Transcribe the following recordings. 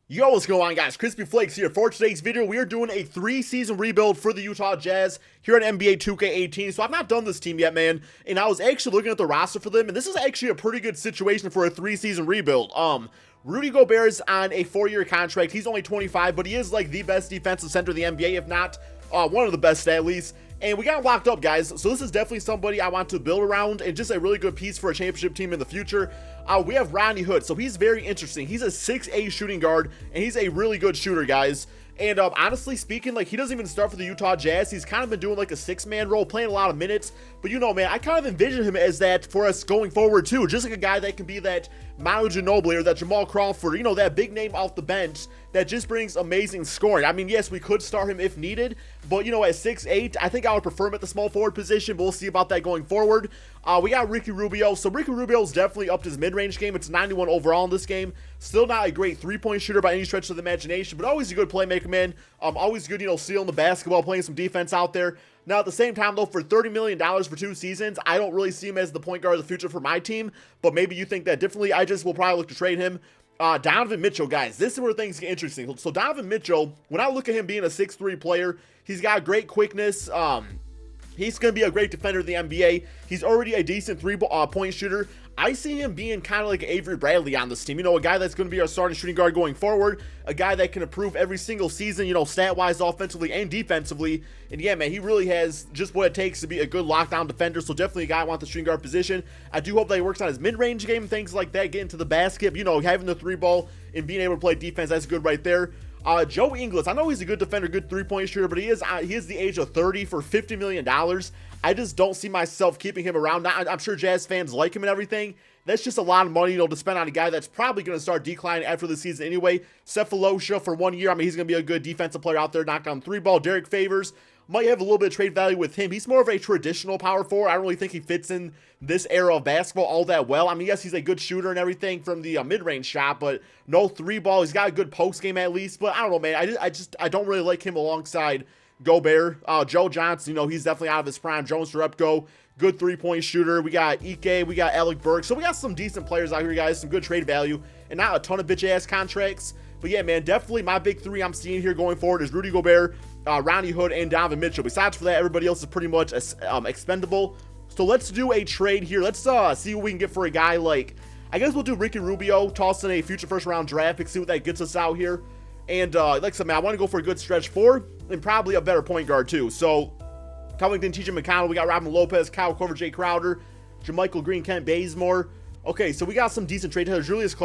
Yo, what's going on, guys? KrispyFlakes here. For today's video, we are doing a 3-season rebuild for the Utah Jazz here on NBA 2K18. So I've not done this team yet, man, and I was actually looking at the roster for them, and this is actually a pretty good situation for a 3-season rebuild. Rudy Gobert is on a 4-year contract. He's only 25, but he is like the best defensive center in the NBA, if not one of the best at least. And we got him locked up, guys. So this is definitely somebody I want to build around and just a really good piece for a championship team in the future. We have Rodney Hood. So he's very interesting. He's a 6'8" shooting guard, and he's a really good shooter, guys. And honestly speaking, like, he doesn't even start for the Utah Jazz. He's kind of been doing like a 6-man role, playing a lot of minutes. But you know, man, I kind of envision him as that for us going forward too. Just like a guy that can be that Manu Ginobili or that Jamal Crawford, you know, that big name off the bench that just brings amazing scoring. I mean, yes, we could start him if needed, but you know, at 6'8", I think I would prefer him at the small forward position, but we'll see about that going forward. We got Ricky Rubio. So Ricky Rubio's definitely upped his mid-range game. It's 91 overall in this game. Still not a great three-point shooter by any stretch of the imagination, but always a good playmaker, man. Always good, you know, stealing the basketball, playing some defense out there. Now, at the same time, though, for $30 million for 2 seasons, I don't really see him as the point guard of the future for my team, but maybe you think that differently. I just will probably look to trade him. Donaven Mitchell, guys, this is where things get interesting. So Donaven Mitchell, when I look at him being a 6'3" player, he's got great quickness. He's going to be a great defender in the NBA. He's already a decent three-point shooter. I see him being kind of like Avery Bradley on this team. You know, a guy that's going to be our starting shooting guard going forward. A guy that can improve every single season, you know, stat-wise, offensively, and defensively. And yeah, man, he really has just what it takes to be a good lockdown defender. So definitely a guy I want the shooting guard position. I do hope that he works on his mid-range game, things like that, getting to the basket. You know, having the three ball and being able to play defense, that's good right there. Joe Ingles, I know he's a good defender, good three-point shooter, but he is the age of 30 for $50 million. I just don't see myself keeping him around. I'm sure Jazz fans like him and everything. That's just a lot of money, you know, to spend on a guy that's probably going to start declining after the season anyway. Cephalosha for 1 year. I mean, he's going to be a good defensive player out there, knock on three ball. Derek Favors might have a little bit of trade value with him. He's more of a traditional power forward. I don't really think he fits in this era of basketball all that well. I mean, yes, he's a good shooter and everything from the mid-range shot, but no three ball. He's got a good post game at least, but I don't know, man. I don't really like him alongside Gobert. Joe Johnson, you know, he's definitely out of his prime. Jones Jerebko, good three-point shooter. We got Ike, we got Alec Burks. So we got some decent players out here, guys. Some good trade value and not a ton of bitch-ass contracts. But yeah, man, definitely my big three I'm seeing here going forward is Rudy Gobert, Rodney Hood, and Donaven Mitchell. Besides for that, everybody else is pretty much expendable. So let's do a trade here. Let's see what we can get for a guy like, I guess we'll do Ricky Rubio, toss in a future first-round draft pick, see what that gets us out here. And like I said, man, I want to go for a good stretch four and probably a better point guard too. So Covington, TJ McConnell, we got Robin Lopez, Kyle Korver, Jay Crowder, JaMychal Green, Kent Bazemore. Okay, so we got some decent trade here. Julius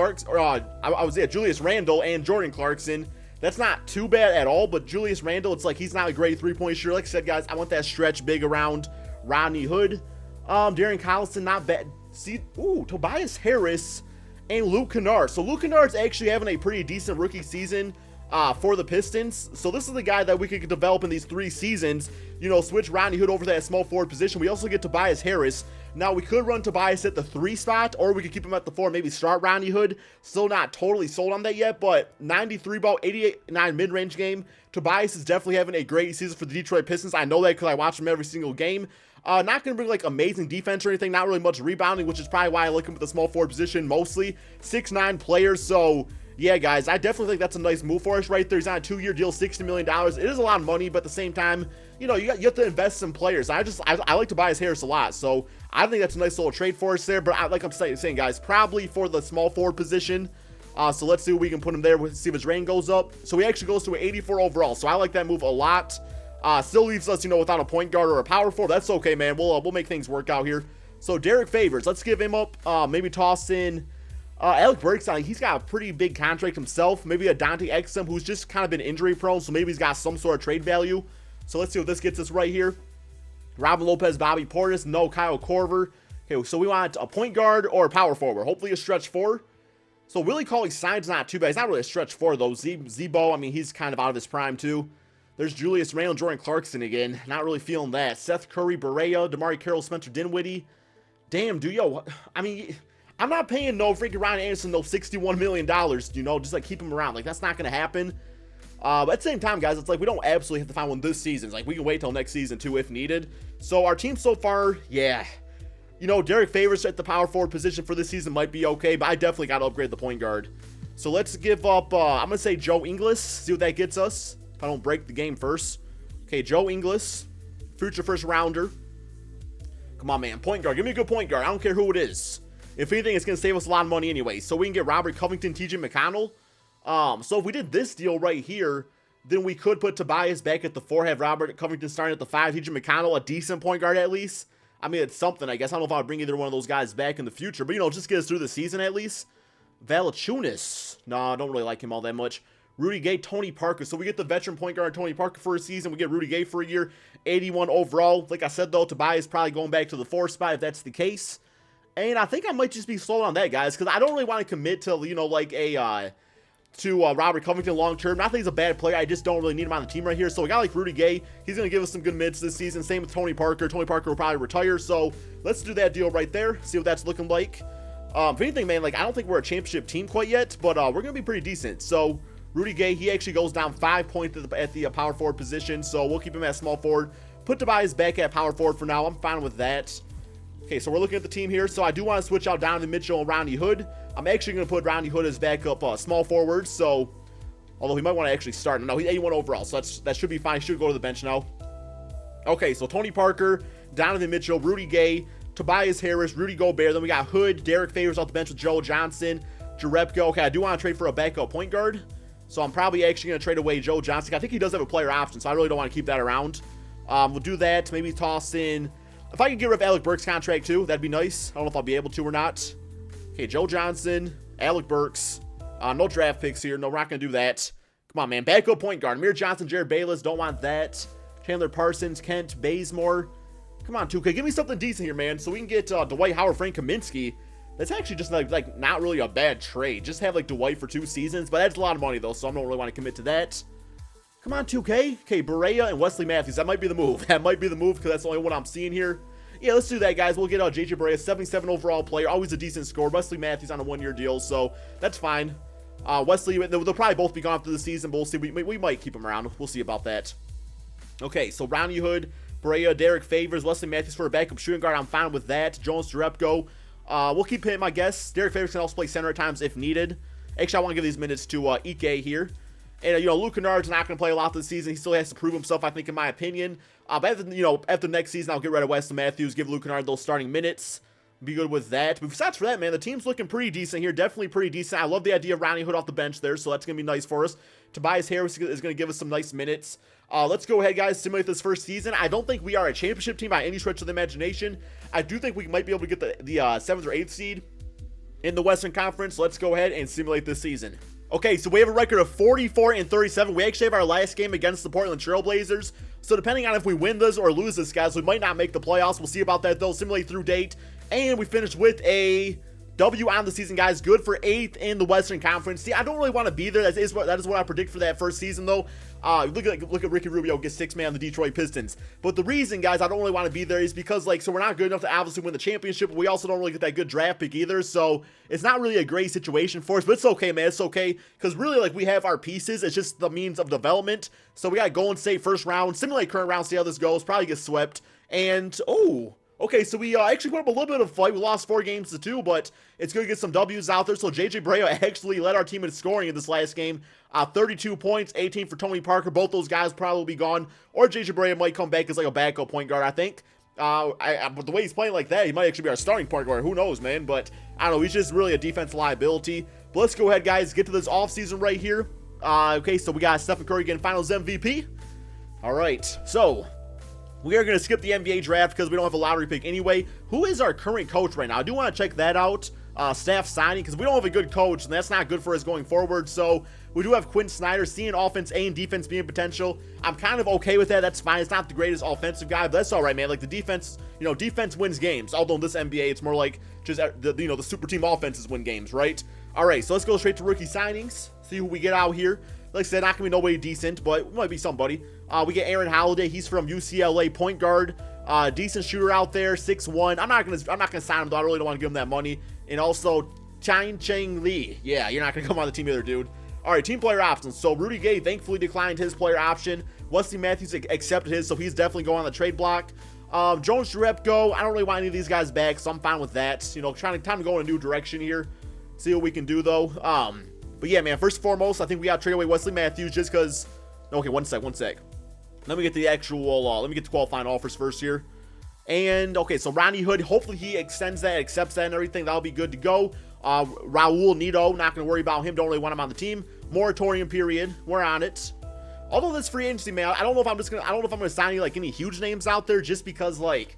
Randle and Jordan Clarkson. That's not too bad at all, but Julius Randle, it's like he's not a great three-point shooter. Like I said, guys, I want that stretch big around Rodney Hood. Darren Collison, not bad. See, Tobias Harris and Luke Kennard. So Luke Kennard's actually having a pretty decent rookie season for the Pistons. So this is the guy that we could develop in these 3 seasons. You know, switch Rodney Hood over to that small forward position. We also get Tobias Harris. Now, we could run Tobias at the 3 spot, or we could keep him at the 4, maybe start Rodney Hood. Still not totally sold on that yet, but 93 ball, 88-9 mid-range game. Tobias is definitely having a great season for the Detroit Pistons. I know that because I watch him every single game. Not going to bring like amazing defense or anything, not really much rebounding, which is probably why I like him at the small forward position mostly. 6'9" players, so yeah, guys, I definitely think that's a nice move for us right there. He's on a 2-year deal, $60 million. It is a lot of money, but at the same time, you know, you have to invest in players. I like Tobias Harris a lot, so I think that's a nice little trade for us there. But like I'm saying, guys, probably for the small forward position. So let's see what we can put him there with, see if his rank goes up. So he actually goes to an 84 overall, so I like that move a lot. Still leaves us, you know, without a point guard or a power forward. That's okay, man. We'll make things work out here. So Derek Favors, let's give him up. Maybe toss in Alec Burks. He's got a pretty big contract himself. Maybe a Dante Exum, who's just kind of been injury prone, so maybe he's got some sort of trade value. So let's see what this gets us right here. Robin Lopez, Bobby Portis, no Kyle Korver. Okay, so we want a point guard or a power forward. Hopefully a stretch 4. So Willie Cauley-Stein's not too bad. He's not really a stretch 4 though. Zebo, I mean, he's kind of out of his prime too. There's Julius Randle, Jordan Clarkson again. Not really feeling that. Seth Curry, Barea, DeMarre Carroll, Spencer Dinwiddie. Damn, dude, yo. I mean, I'm not paying no freaking Ryan Anderson no $61 million, you know, just like keep him around. Like, that's not going to happen. But at the same time, guys, it's like we don't absolutely have to find one this season. It's like we can wait till next season too if needed. So our team so far, yeah. You know, Derek Favors at the power forward position for this season might be okay, but I definitely got to upgrade the point guard. So let's give up, I'm going to say Joe Ingles. See what that gets us. If I don't break the game first. Okay, Joe Ingles. Future first rounder. Come on, man. Point guard. Give me a good point guard. I don't care who it is. If anything, it's going to save us a lot of money anyway. So we can get Robert Covington, TJ McConnell. So if we did this deal right here, then we could put Tobias back at the 4, have Robert Covington starting at the 5, TJ McConnell, a decent point guard at least. I mean, it's something, I guess. I don't know if I'll bring either one of those guys back in the future, but, you know, just get us through the season at least. Valanciunas. No, I don't really like him all that much. Rudy Gay, Tony Parker. So we get the veteran point guard Tony Parker for a season. We get Rudy Gay for a year. 81 overall. Like I said, though, Tobias probably going back to the 4 spot if that's the case. And I think I might just be slow on that, guys, because I don't really want to commit to, you know, like a... Robert Covington long term. Not that he's a bad player, I just don't really need him on the team right here. So a guy like Rudy Gay, he's going to give us some good minutes this season. Same with Tony Parker. Tony Parker will probably retire, so let's do that deal right there. See what that's looking like. If anything, man, like I don't think we're a championship team quite yet, but we're going to be pretty decent. So Rudy Gay, he actually goes down 5 points at the power forward position, so we'll keep him at small forward. Put Tobias back at power forward for now. I'm fine with that. Okay, so we're looking at the team here. So I do want to switch out Donaven Mitchell and Rodney Hood. I'm actually going to put Rodney Hood as backup small forward. So, although he might want to actually start. No, he's 81 overall, so that should be fine. He should go to the bench now. Okay, so Tony Parker, Donaven Mitchell, Rudy Gay, Tobias Harris, Rudy Gobert. Then we got Hood, Derek Favors off the bench with Joe Johnson, Jerebko. Okay, I do want to trade for a backup point guard. So I'm probably actually going to trade away Joe Johnson. I think he does have a player option, so I really don't want to keep that around. We'll do that. Maybe toss in... If I could get rid of Alec Burks' contract too, that'd be nice. I don't know if I'll be able to or not. Okay, Joe Johnson, Alec Burks. No draft picks here. No, we're not going to do that. Come on, man. Backup point guard. Amir Johnson, Jared Bayless. Don't want that. Chandler Parsons, Kent Bazemore. Come on, 2K. Give me something decent here, man. So we can get Dwight Howard, Frank Kaminsky. That's actually just like not really a bad trade. Just have like Dwight for 2 seasons. But that's a lot of money, though, so I don't really want to commit to that. Come on, 2K. Okay, Barea and Wesley Matthews. That might be the move. That might be the move because that's the only one I'm seeing here. Yeah, let's do that, guys. We'll get JJ Barea, 77 overall player. Always a decent score. Wesley Matthews on a 1-year deal, so that's fine. Wesley, they'll probably both be gone after the season, but we'll see. We might keep them around. We'll see about that. Okay, so Rodney Hood, Barea, Derek Favors, Wesley Matthews for a backup shooting guard. I'm fine with that. Jones Jerebko. We'll keep him, I guess. Derek Favors can also play center at times if needed. Actually, I want to give these minutes to Ike here. And, you know, Luke Kennard's not going to play a lot this season. He still has to prove himself, I think, in my opinion. But after next season, I'll get rid of Wesley Matthews, give Luke Kennard those starting minutes. Be good with that. But besides for that, man, the team's looking pretty decent here. Definitely pretty decent. I love the idea of Rodney Hood off the bench there, so that's going to be nice for us. Tobias Harris is going to give us some nice minutes. Let's go ahead, guys, simulate this first season. I don't think we are a championship team by any stretch of the imagination. I do think we might be able to get the 7th or 8th seed in the Western Conference. Let's go ahead and simulate this season. Okay, so we have a record of 44-37. We actually have our last game against the Portland Trail Blazers. So depending on if we win this or lose this, guys, we might not make the playoffs. We'll see about that, though. Simulate through date. And we finished with a W on the season, guys. Good for 8th in the Western Conference. See, I don't really want to be there. That is what I predict for that first season, though. Look at Ricky Rubio get 6 man on the Detroit Pistons. But the reason, guys, I don't really want to be there is because, like, so we're not good enough to obviously win the championship, but we also don't really get that good draft pick either. So it's not really a great situation for us, but it's okay, man. It's okay because really, like, we have our pieces. It's just the means of development. So we got Golden State first round, simulate current round, see how this goes. Probably get swept. And okay, so we actually put up a little bit of a fight. We lost 4 games to 2, but it's good to get some W's out there. So JJ Barea actually led our team in scoring in this last game. 32 points, 18 for Tony Parker. Both those guys probably will be gone. Or JJ Barea might come back as like a backup point guard, I think. But the way he's playing like that, he might actually be our starting point guard. Who knows, man? But I don't know. He's just really a defense liability. But let's go ahead, guys. Get to this offseason right here. Okay, so we got Stephen Curry getting Finals MVP. All right, so we are going to skip the NBA draft because we don't have a lottery pick anyway. Who is our current coach right now? I do want to check that out. Staff signing, because we don't have a good coach, and that's not good for us going forward. So we do have Quinn Snyder, seeing offense and defense being potential. I'm kind of okay with that. That's fine. It's not the greatest offensive guy, but that's all right, man. Like the defense, defense wins games. Although in this NBA, it's more like just the super team offenses win games, right? All right, so let's go straight to rookie signings. See who we get out here. Like I said, not gonna be nobody decent, but it might be somebody. We get Aaron Holiday. He's from UCLA, point guard. Decent shooter out there, 6'1". I'm not gonna sign him though. I really don't want to give him that money. And also Chang Lee. Yeah, you're not gonna come on the team either, dude. All right, team player options. So Rudy Gay thankfully declined his player option. Wesley Matthews accepted his, so he's definitely going on the trade block. Jones Jerebko, I don't really want any of these guys back, so I'm fine with that. Time to go in a new direction here. See what we can do though. But yeah, man, first and foremost, I think we got to trade away Wesley Matthews just because... Okay, one sec. Let me get the actual... let me get the qualifying offers first here. And, okay, so Ronnie Hood, hopefully he extends that, accepts that and everything. That'll be good to go. Raul Neto, not going to worry about him. Don't really want him on the team. Moratorium period. We're on it. Although this free agency, man, I don't know if I'm going to sign any huge names out there just because, like,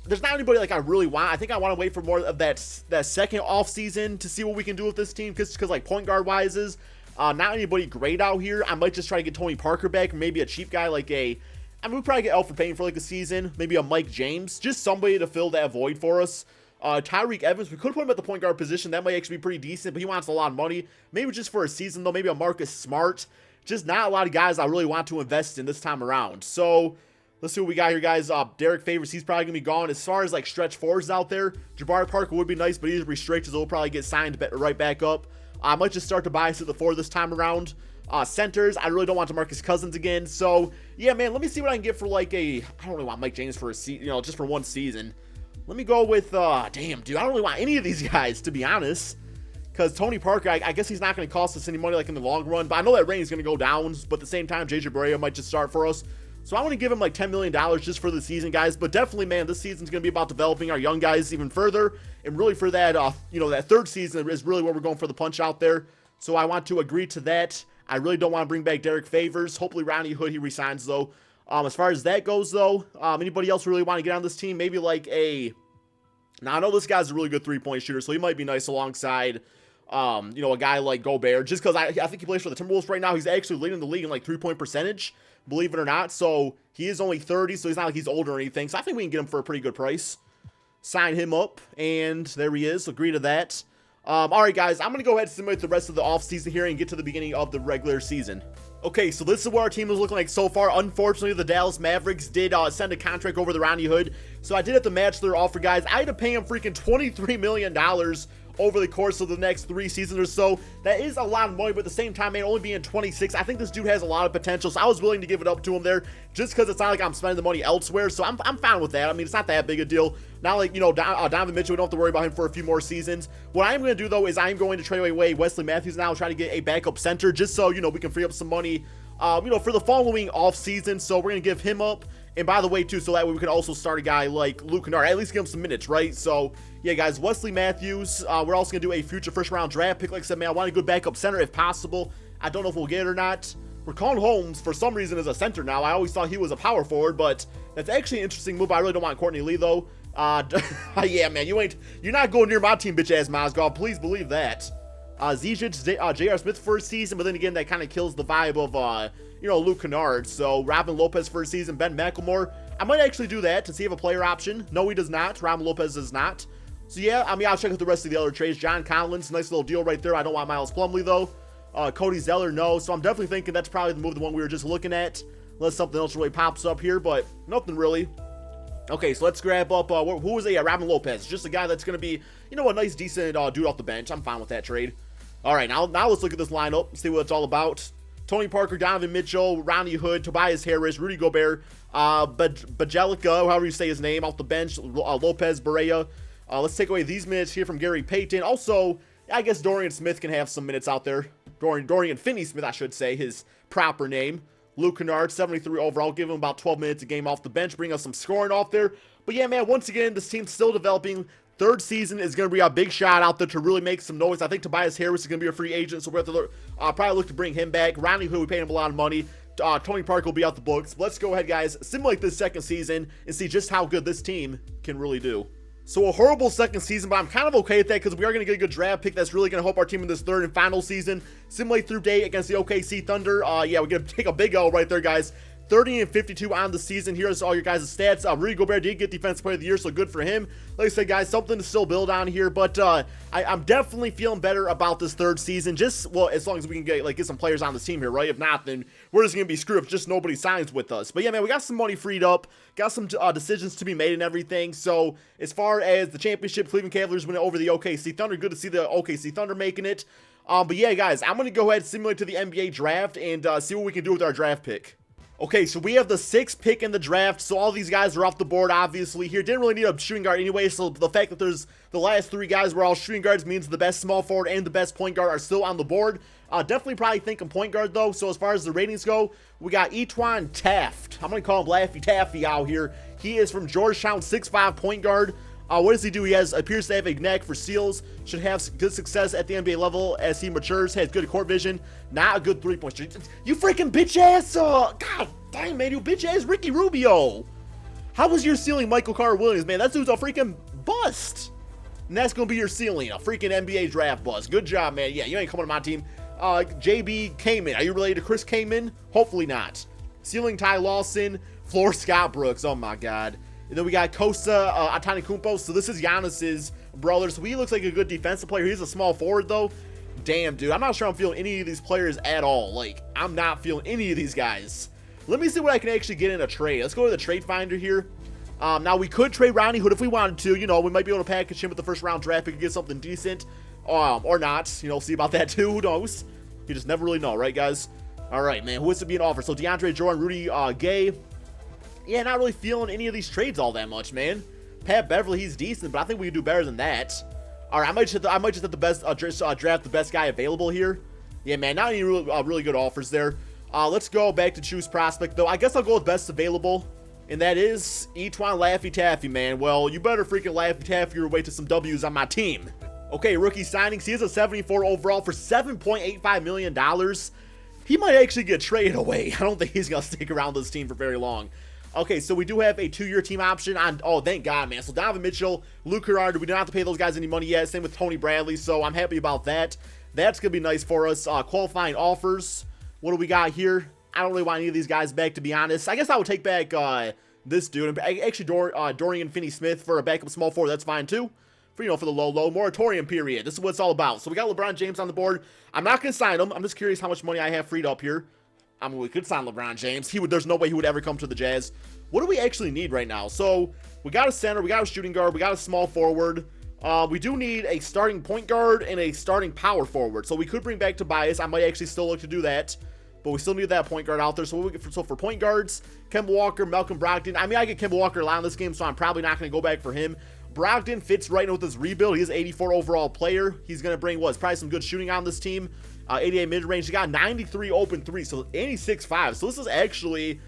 there's not anybody like I really want. I think I want to wait for more of that second off season to see what we can do with this team because like point guard wise is not anybody great out here. I might just try to get Tony Parker back, or maybe a cheap guy like we'll probably get Alfred Payne for like a season, maybe a Mike James, just somebody to fill that void for us. Tyreke Evans, we could put him at the point guard position. That might actually be pretty decent, but he wants a lot of money. Maybe just for a season though, maybe a Marcus Smart. Just not a lot of guys I really want to invest in this time around. So let's see what we got here, guys. Derek Favors, he's probably going to be gone. As far as, like, stretch fours out there, Jabari Parker would be nice, but he's restricted, so he'll probably get signed right back up. I might just start to bias at the 4 this time around. Centers, I really don't want DeMarcus Cousins again. So, yeah, man, let me see what I can get for, like, I don't really want Mike James for a season, just for one season. Let me go with, damn, dude, I don't really want any of these guys, to be honest. Because Tony Parker, I guess he's not going to cost us any money, like, in the long run. But I know that range is going to go down. But at the same time, JJ Barea might just start for us. So I want to give him like $10 million just for the season, guys. But definitely, man, this season's going to be about developing our young guys even further. And really for that, that third season is really where we're going for the punch out there. So I want to agree to that. I really don't want to bring back Derek Favors. Hopefully, Ronnie Hood, he resigns, though. As far as that goes, though, anybody else really want to get on this team? Maybe like Now, I know this guy's a really good three-point shooter, so he might be nice alongside... a guy like Gobert, just because I think he plays for the Timberwolves right now. He's actually leading the league in like 3-point percentage, believe it or not. So he is only 30, so he's not like he's older or anything. So I think we can get him for a pretty good price. Sign him up, and there he is. Agree to that. All right, guys, I'm going to go ahead and simulate the rest of the offseason here and get to the beginning of the regular season. Okay, so this is what our team is looking like so far. Unfortunately, the Dallas Mavericks did send a contract over the Ronnie Hood, so I did have to match their offer, guys. I had to pay him freaking $23 million over the course of the next 3 seasons or so. That is a lot of money, but at the same time, man, only being 26, I think this dude has a lot of potential, so I was willing to give it up to him there, just because it's not like I'm spending the money elsewhere, so I'm fine with that. I mean, it's not that big a deal. Not like, Donovan Mitchell, we don't have to worry about him for a few more seasons. What I'm going to do, though, is I'm going to trade away Wesley Matthews now, try to get a backup center, just so, we can free up some money, for the following off season. So we're going to give him up. And by the way, too, so that way we can also start a guy like Luke Kennard, at least give him some minutes, right? So, yeah, guys, Wesley Matthews. We're also going to do a future first-round draft pick. Like I said, man, I want a good backup center if possible. I don't know if we'll get it or not. Richaun Holmes, for some reason, is a center now. I always thought he was a power forward, but that's actually an interesting move. I really don't want Courtney Lee, though. Yeah, man, you're not going near my team, bitch-ass Mozgov. Please believe that. Zizic, J.R. Smith first season, but then again, that kind of kills the vibe of, Luke Kennard. So, Robin Lopez first season, Ben McLemore. I might actually do that to see if a player option. No, he does not. Robin Lopez does not. So, yeah, I mean, I'll check out the rest of the other trades. John Collins, nice little deal right there. I don't want Miles Plumlee, though. Cody Zeller, no. So, I'm definitely thinking that's probably the move, the one we were just looking at. Unless something else really pops up here, but nothing really. Okay, so let's grab up, who was a Robin Lopez? Just a guy that's going to be, a nice, decent dude off the bench. I'm fine with that trade. All right, now let's look at this lineup, see what it's all about. Tony Parker, Donovan Mitchell, Ronnie Hood, Tobias Harris, Rudy Gobert, Bajelica, however you say his name, off the bench, Lopez, Barea. Let's take away these minutes here from Gary Payton. Also, I guess Dorian Smith can have some minutes out there. Dorian Finney-Smith, I should say, his proper name. Luke Kennard, 73 overall. Give him about 12 minutes a game off the bench. Bring us some scoring off there. But yeah, man, once again, this team's still developing. Third season is going to be a big shot out there to really make some noise. I think Tobias Harris is going to be a free agent, so we'll have to probably look to bring him back. Ronnie Hood, we paid him a lot of money. Tony Parker will be out the books. Let's go ahead, guys, simulate this second season and see just how good this team can really do. So a horrible second season, but I'm kind of okay with that because we are going to get a good draft pick that's really going to help our team in this third and final season. Simulate through date against the OKC Thunder. Yeah, we're going to take a big L right there, guys. 30-52 on the season. Here's all your guys' stats. Rudy Gobert did get Defensive Player of the Year, so good for him. Like I said, guys, something to still build on here, but I'm definitely feeling better about this third season. Just, well, as long as we can get some players on this team here, right? If not, then we're just going to be screwed if just nobody signs with us. But yeah, man, we got some money freed up, got some decisions to be made and everything. So as far as the championship, Cleveland Cavaliers winning over the OKC Thunder. Good to see the OKC Thunder making it. But yeah, guys, I'm going to go ahead and simulate to the NBA draft and see what we can do with our draft pick. Okay, so we have the 6th pick in the draft, so all these guys are off the board, obviously, here. Didn't really need a shooting guard anyway, so the fact that there's the last 3 guys were all shooting guards means the best small forward and the best point guard are still on the board. Definitely probably thinking point guard, though, so as far as the ratings go, we got Etwan Taft. I'm going to call him Laffy Taffy out here. He is from Georgetown, 6'5" point guard. What does he do? He appears to have a knack for steals, should have good success at the NBA level as he matures, has good court vision, not a good three-point shooter. You freaking bitch-ass, God dang, man, you bitch-ass Ricky Rubio. How was your ceiling Michael Carter-Williams, man? That dude's a freaking bust. And that's going to be your ceiling, a freaking NBA draft bust. Good job, man. Yeah, you ain't coming to my team. JB Kamen. Are you related to Chris Kamen? Hopefully not. Ceiling Ty Lawson, floor Scott Brooks. Oh, my God. And then we got Costa Antetokounmpo. So this is Giannis's brother. So he looks like a good defensive player. He's a small forward, though. Damn, dude. I'm not sure I'm feeling any of these players at all. Like, I'm not feeling any of these guys. Let me see what I can actually get in a trade. Let's go to the trade finder here. Now, we could trade Ronnie Hood if we wanted to. You know, we might be able to package him with the first-round draft. We could get something decent. Or not. You know, see about that, too. Who knows? You just never really know, right, guys? All right, man. Who is to be an offer? So, DeAndre Jordan, Rudy Gay. Yeah, not really feeling any of these trades all that much, man. Pat Beverly, he's decent, but I think we can do better than that. All right, I might just have the best draft the best guy available here. Yeah, man, not any really good offers there. Let's go back to choose prospect, though. I guess I'll go with best available, and that is Etwan Laffy Taffy, man. Well, you better freaking Laffy Taffy your way to some W's on my team. Okay, rookie signings. He is a 74 overall for $7.85 million. He might actually get traded away. I don't think he's going to stick around this team for very long. Okay, so we do have a 2-year team option on, oh, thank God, man. So Donaven Mitchell, Luke Kennard, we don't have to pay those guys any money yet. Same with Tony Bradley, so I'm happy about that. That's going to be nice for us. Qualifying offers. What do we got here? I don't really want any of these guys back, to be honest. I guess I would take back this dude. Actually, Dorian Finney-Smith for a backup small forward, that's fine, too. For, you know, for the low moratorium period. This is what it's all about. So we got LeBron James on the board. I'm not going to sign him. I'm just curious how much money I have freed up here. I mean, we could sign LeBron James. There's no way he would ever come to the Jazz. What do we actually need right now? So, we got a center, we got a shooting guard, we got a small forward. We do need a starting point guard and a starting power forward. So, we could bring back Tobias. I might actually still look to do that. But we still need that point guard out there. So, for point guards, Kemba Walker, Malcolm Brogdon. I mean, I get Kemba Walker a lot in this game, so I'm probably not going to go back for him. Brogdon fits right in with this rebuild. He's an 84 overall player. He's going to bring, probably some good shooting on this team. 88 mid-range. He got 93 open threes, so and he's 6'5". So this is actually,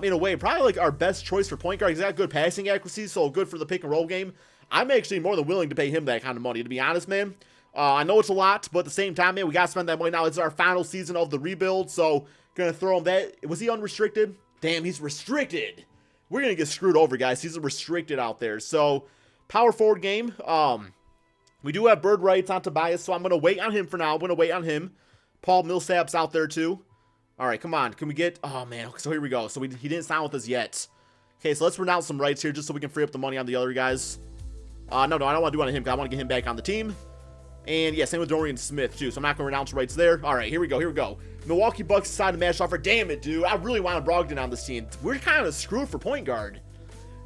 in a way, probably like our best choice for point guard. He's got good passing accuracy, so good for the pick-and-roll game. I'm actually more than willing to pay him that kind of money, to be honest, man. I know it's a lot, but at the same time, man, we got to spend that money now. It's our final season of the rebuild, so going to throw him that. Was he unrestricted? Damn, he's restricted. We're going to get screwed over, guys. He's restricted out there. So, power forward game. We do have bird rights on Tobias, so I'm going to wait on him for now. I'm going to wait on him. Paul Millsap's out there, too. All right, come on. Can we get... Oh, man. So, here we go. So, he didn't sign with us yet. Okay, so let's renounce some rights here just so we can free up the money on the other guys. No, I don't want to do it on him because I want to get him back on the team. And, yeah, same with Dorian Smith, too. So, I'm not going to renounce rights there. All right, here we go. Here we go. Milwaukee Bucks decided to match offer. Damn it, dude. I really wanted Brogdon on this team. We're kind of screwed for point guard.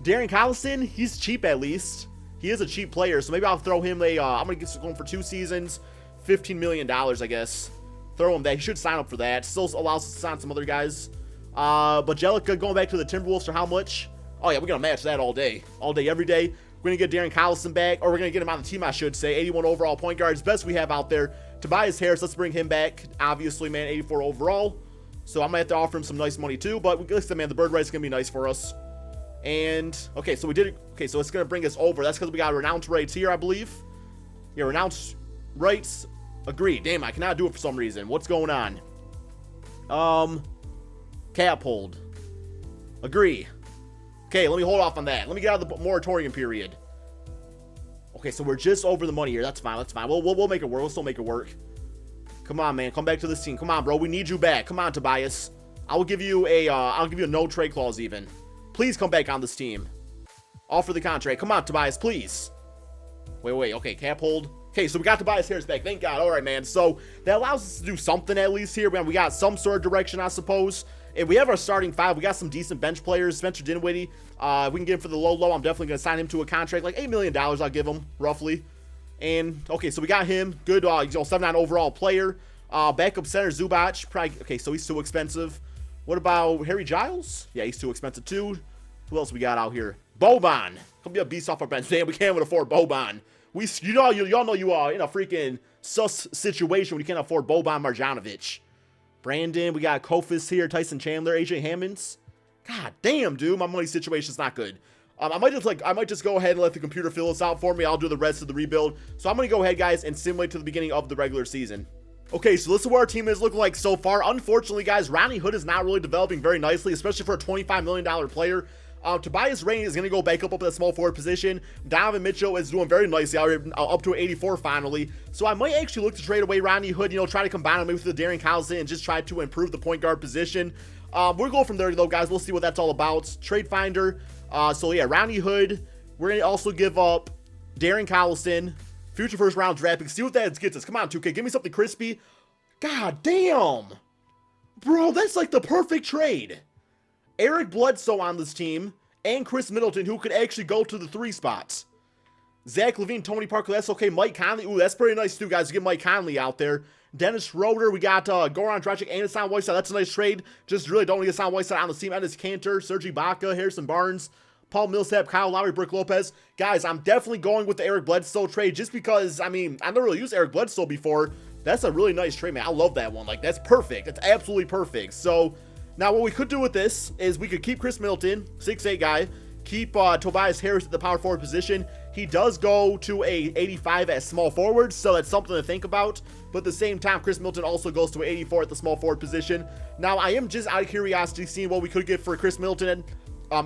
Darren Collison, he's cheap at least. He is a cheap player, so maybe I'll throw him I'm going to get going for 2 seasons, $15 million, I guess. Throw him that. He should sign up for that. Still allows us to sign some other guys. But Jellica going back to the Timberwolves for how much? Oh, yeah, we're going to match that all day. All day, every day. We're going to get Darren Collison back, or we're going to get him on the team, I should say. 81 overall point guards, best we have out there. Tobias Harris, let's bring him back. Obviously, man, 84 overall. So I'm going to have to offer him some nice money, too. But listen, man, the bird rights going to be nice for us. And, okay, so we did it. Okay, so it's going to bring us over. That's because we got renounce rights here, I believe. Yeah, renounce rights. Agree. Damn, I cannot do it for some reason. What's going on? Cap hold. Agree. Okay, let me hold off on that. Let me get out of the moratorium period. Okay, so we're just over the money here. That's fine. That's fine. We'll make it work. We'll still make it work. Come on, man. Come back to this team. Come on, bro. We need you back. Come on, Tobias. I will give you a no trade clause even. Please come back on this team. Offer the contract. Come on, Tobias, please. Wait. Okay, cap hold. Okay, so we got Tobias Harris back. Thank God. All right, man. So that allows us to do something at least here. We got some sort of direction, I suppose. And we have our starting 5. We got some decent bench players. Spencer Dinwiddie. We can get him for the low. I'm definitely going to sign him to a contract. Like $8 million I'll give him, roughly. And, okay, so we got him. Good, 79 overall player. Backup center, Zubac. Probably, okay, so he's too expensive. What about Harry Giles? Yeah, he's too expensive too. Who else we got out here? Boban. He'll be a beast off our bench. Man, we can't afford Boban. Y'all know you are in a freaking sus situation when you can't afford Boban Marjanovic. Brandon, we got Kofis here, Tyson Chandler, AJ Hammonds. God damn, dude, my money situation's not good. I might just go ahead and let the computer fill this out for me. I'll do the rest of the rebuild. So I'm gonna go ahead, guys, and simulate to the beginning of the regular season. Okay, so this is what our team is looking like so far. Unfortunately, guys, Rodney Hood is not really developing very nicely, especially for a $25 million player. Tobias Rain is going to go back up at the small forward position. Donaven Mitchell is doing very nicely out here, up to an 84 finally. So I might actually look to trade away Rodney Hood, try to combine him with the Darren Collison and just try to improve the point guard position. We'll go from there, though, guys. We'll see what that's all about. Trade Finder. So, yeah, Rodney Hood. We're going to also give up Darren Collison, future first round draft pick. See what that gets us. Come on, 2K. Give me something crispy. God damn. Bro, that's like the perfect trade. Eric Bledsoe on this team, and Chris Middleton, who could actually go to the 3 spots. Zach LaVine, Tony Parker, that's okay. Mike Conley, ooh, that's pretty nice too, guys, to get Mike Conley out there. Dennis Schroeder, we got Goran Dragic and Hassan Whiteside. That's a nice trade. Just really don't need Hassan Whiteside on the team. Ennis Cantor, Serge Ibaka, Harrison Barnes, Paul Millsap, Kyle Lowry, Brook Lopez. Guys, I'm definitely going with the Eric Bledsoe trade just because, I mean, I've never really used Eric Bledsoe before. That's a really nice trade, man. I love that one. Like, that's perfect. That's absolutely perfect. So, now, what we could do with this is we could keep Chris Middleton, 6'8" guy, keep Tobias Harris at the power forward position. He does go to a 85 at small forward, so that's something to think about. But at the same time, Chris Middleton also goes to an 84 at the small forward position. Now, I am just out of curiosity seeing what we could get for Chris Middleton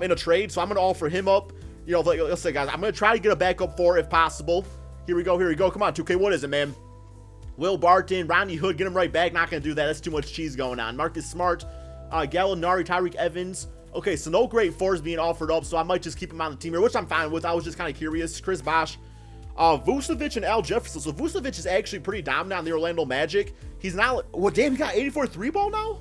in a trade, so I'm going to offer him up. Let's say, guys, I'm going to try to get a backup for if possible. Here we go. Come on, 2K, what is it, man? Will Barton, Rodney Hood, get him right back. Not going to do that. That's too much cheese going on. Marcus Smart. Gallinari, Tyreek Evans. Okay, so no great fours being offered up, so I might just keep him on the team here, which I'm fine with. I was just kind of curious. Chris Bosh, Vucevic, and Al Jefferson. So Vucevic is actually pretty dominant on the Orlando Magic. He's not. Well, damn, he got 84 3-ball now?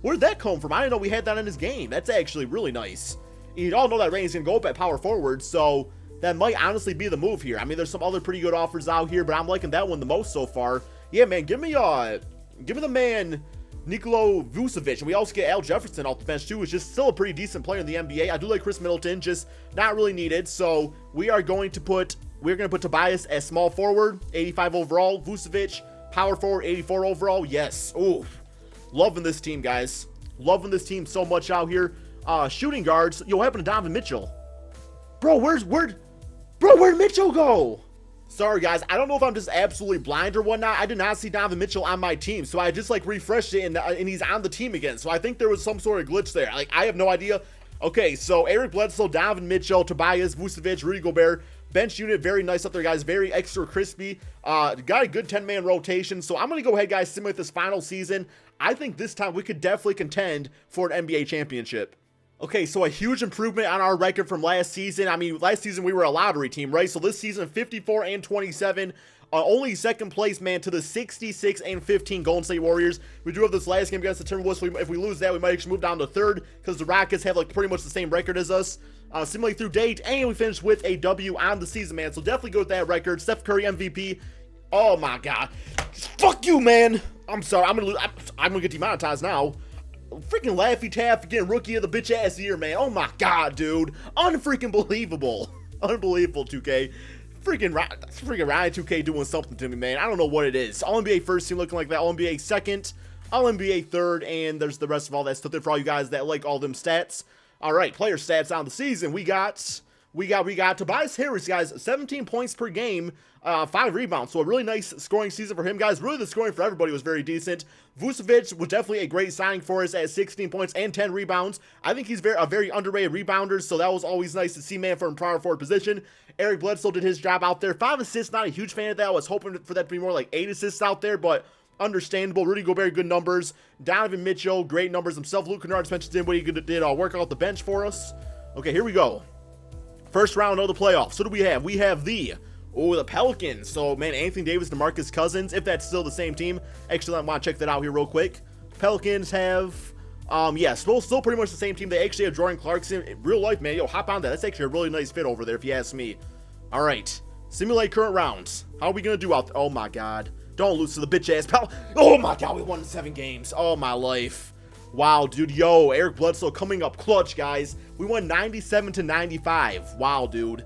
Where'd that come from? I didn't know we had that in his game. That's actually really nice. You all know that Rain's going to go up at power forward, so that might honestly be the move here. I mean, there's some other pretty good offers out here, but I'm liking that one the most so far. Yeah, man, give me the man Nikola Vucevic, and we also get Al Jefferson off the bench too, who's just still a pretty decent player in the NBA. I do like Chris Middleton, just not really needed. So we're going to put Tobias as small forward, 85 overall. Vucevic, power forward, 84 overall. Yes. Ooh, loving this team, guys. Loving this team so much out here. Shooting guards. Yo, what happened to Donovan Mitchell? Bro, where'd Mitchell go? Sorry, guys. I don't know if I'm just absolutely blind or whatnot. I did not see Donovan Mitchell on my team, so I just, refreshed it, and he's on the team again. So I think there was some sort of glitch there. I have no idea. Okay, so Eric Bledsoe, Donovan Mitchell, Tobias, Vucevic, Rudy Gobert. Bench unit, very nice up there, guys. Very extra crispy. Got a good 10-man rotation. So I'm going to go ahead, guys, simulate this final season. I think this time we could definitely contend for an NBA championship. Okay, so a huge improvement on our record from last season. I mean, last season we were a lottery team, right? So this season, 54 and 27. Only second place, man, to the 66 and 15 Golden State Warriors. We do have this last game against the Timberwolves. So if we lose that, we might actually move down to third because the Rockets have pretty much the same record as us. Similarly through date, and we finished with a W on the season, man. So definitely go with that record. Steph Curry MVP. Oh my God, fuck you, man. I'm sorry. I'm gonna get demonetized now. Freaking Laffy Taff getting rookie of the bitch ass year, man. Oh my God, dude. Unfreaking believable. Unbelievable, 2K. Freaking Ryan 2K doing something to me, man. I don't know what it is. All NBA first team looking like that. All NBA second. All NBA third. And there's the rest of all that stuff there for all you guys that like all them stats. All right, player stats on the season. We got Tobias Harris, guys. 17 points per game. 5 rebounds, so a really nice scoring season for him, guys. Really, the scoring for everybody was very decent. Vucevic was definitely a great signing for us at 16 points and 10 rebounds. I think he's a very underrated rebounder, so that was always nice to see, man, from power forward position. Eric Bledsoe did his job out there. 5 assists, not a huge fan of that. I was hoping for that to be more like 8 assists out there, but understandable. Rudy Gobert, good numbers. Donovan Mitchell, great numbers himself. Luke Kennard mentioned in what he did work out the bench for us. Okay, here we go. First round of the playoffs. What do we have? We have the Pelicans. So, man, Anthony Davis, DeMarcus Cousins, if that's still the same team. Actually, I want to check that out here real quick. Pelicans have, still pretty much the same team. They actually have Jordan Clarkson. In real life, man, yo, hop on that. That's actually a really nice fit over there, if you ask me. All right. Simulate current rounds. How are we going to do out there? Oh, my God. Don't lose to the bitch-ass Pel. Oh, my God, we won 7 games. Oh, my life. Wow, dude. Yo, Eric Bledsoe coming up clutch, guys. We won 97-95. Wow, dude.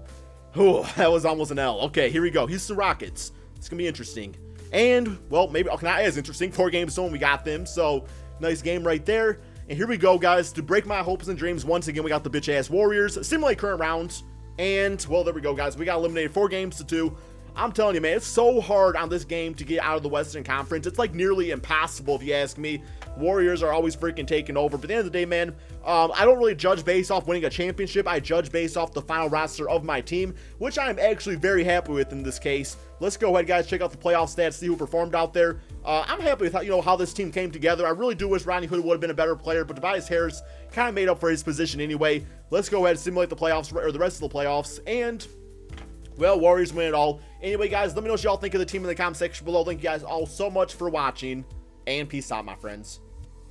Whew, that was almost an L. Okay, here we go. Houston Rockets. It's going to be interesting. And, well, maybe not as interesting. 4 games to 1, we got them. So, nice game right there. And here we go, guys. To break my hopes and dreams, once again, we got the bitch-ass Warriors. Simulate current rounds. And, well, there we go, guys. We got eliminated 4 games to 2. I'm telling you, man, it's so hard on this game to get out of the Western Conference. It's like nearly impossible if you ask me. Warriors are always freaking taking over. But at the end of the day, man, I don't really judge based off winning a championship. I judge based off the final roster of my team, which I'm actually very happy with in this case. Let's go ahead, guys, check out the playoff stats, see who performed out there. I'm happy with how this team came together. I really do wish Rodney Hood would have been a better player, but Tobias Harris kind of made up for his position anyway. Let's go ahead and simulate the playoffs, or the rest of the playoffs, and, well, Warriors win it all. Anyway, guys, let me know what y'all think of the team in the comment section below. Thank you guys all so much for watching, and peace out, my friends.